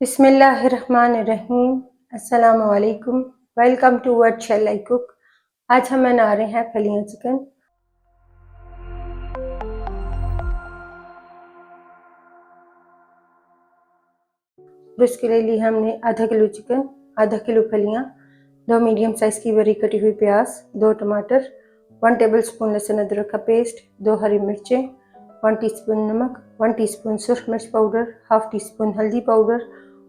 बिस्मिल्लाहिर्रहमानिर्रहीम। अस्सलामु अलैकुम। Welcome to what shall I cook. आज हम बना रहे हैं फलियां चिकन। उसके लिए ली हमने आधा किलो चिकन, आधा किलो फलियां, 2 मीडियम साइज़ की बरीक कटी हुई प्याज, 2 टमाटर, 1 टेबलस्पून लहसुन अदरक का पेस्ट, 2 हरी मिर्चें, 1 टीस्पून नमक, 1 टीस्पून सुर्ख मिर्च पाउडर, हाफ टी स्पून हल्दी पाउडर,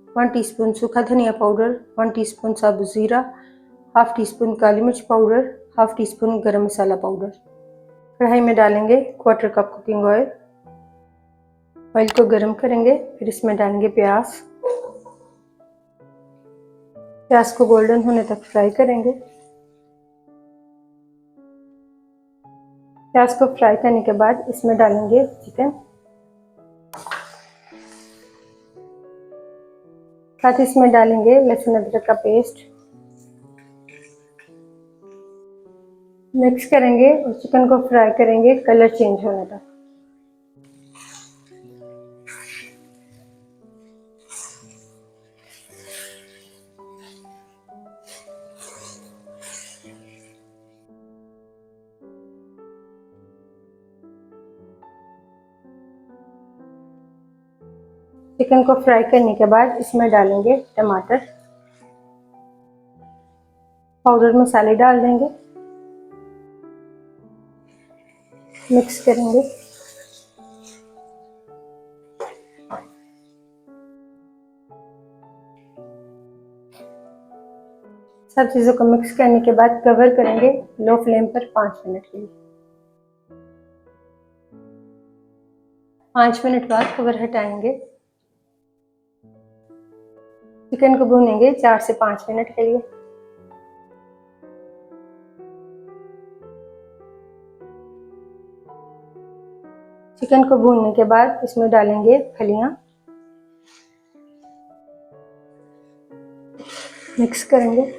1 टीस्पून सूखा धनिया पाउडर, 1 टीस्पून साबुत ज़ीरा, हाफ टी स्पून काली मिर्च पाउडर, हाफ टी स्पून गरम मसाला पाउडर। कढ़ाई में डालेंगे 1/4 कप कुकिंग ऑयल। ऑयल को गर्म करेंगे, फिर इसमें डालेंगे प्याज। प्याज को गोल्डन होने तक फ्राई करेंगे। प्याज को फ्राई करने के बाद इसमें डालेंगे चिकन, साथ ही इसमें डालेंगे लहसुन अदरक का पेस्ट। मिक्स करेंगे और चिकन को फ्राई करेंगे कलर चेंज होने तक। चिकन को फ्राई करने के बाद इसमें डालेंगे टमाटर, पाउडर मसाले डाल देंगे, मिक्स करेंगे। सब चीज़ों को मिक्स करने के बाद कवर करेंगे लो फ्लेम पर 5 मिनट के लिए। 5 मिनट बाद कवर हटाएंगे। चिकन को भूनेंगे 4 से 5 मिनट के लिए। चिकन को भूनने के बाद इसमें डालेंगे फलियां, मिक्स करेंगे।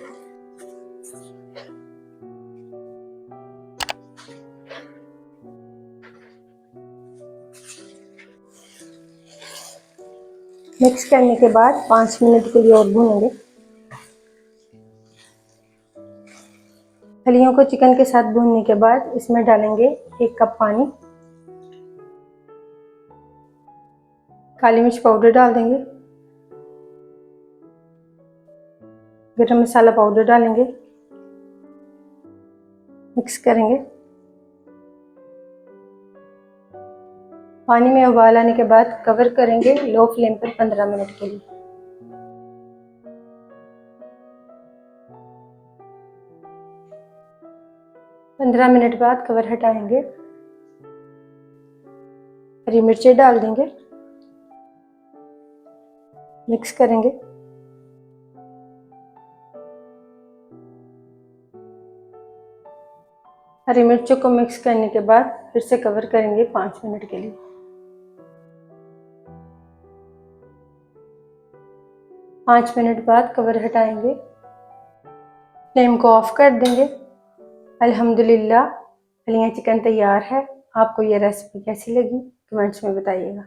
मिक्स करने के बाद 5 मिनट के लिए और भूनेंगे। फलियों को चिकन के साथ भूनने के बाद इसमें डालेंगे 1 कप पानी, काली मिर्च पाउडर डाल देंगे, गरम मसाला पाउडर डालेंगे, मिक्स करेंगे। पानी में उबाल आने के बाद कवर करेंगे लो फ्लेम पर 15 मिनट के लिए। पंद्रह मिनट बाद कवर हटाएंगे। हरी मिर्चें डाल देंगे, मिक्स करेंगे। हरी मिर्चों को मिक्स करने के बाद फिर से कवर करेंगे 5 मिनट के लिए। 5 मिनट बाद कवर हटाएंगे, फ्लेम को ऑफ कर देंगे। अल्हम्दुलिल्लाह फलियां चिकन तैयार है। आपको ये रेसिपी कैसी लगी कमेंट्स में बताइएगा।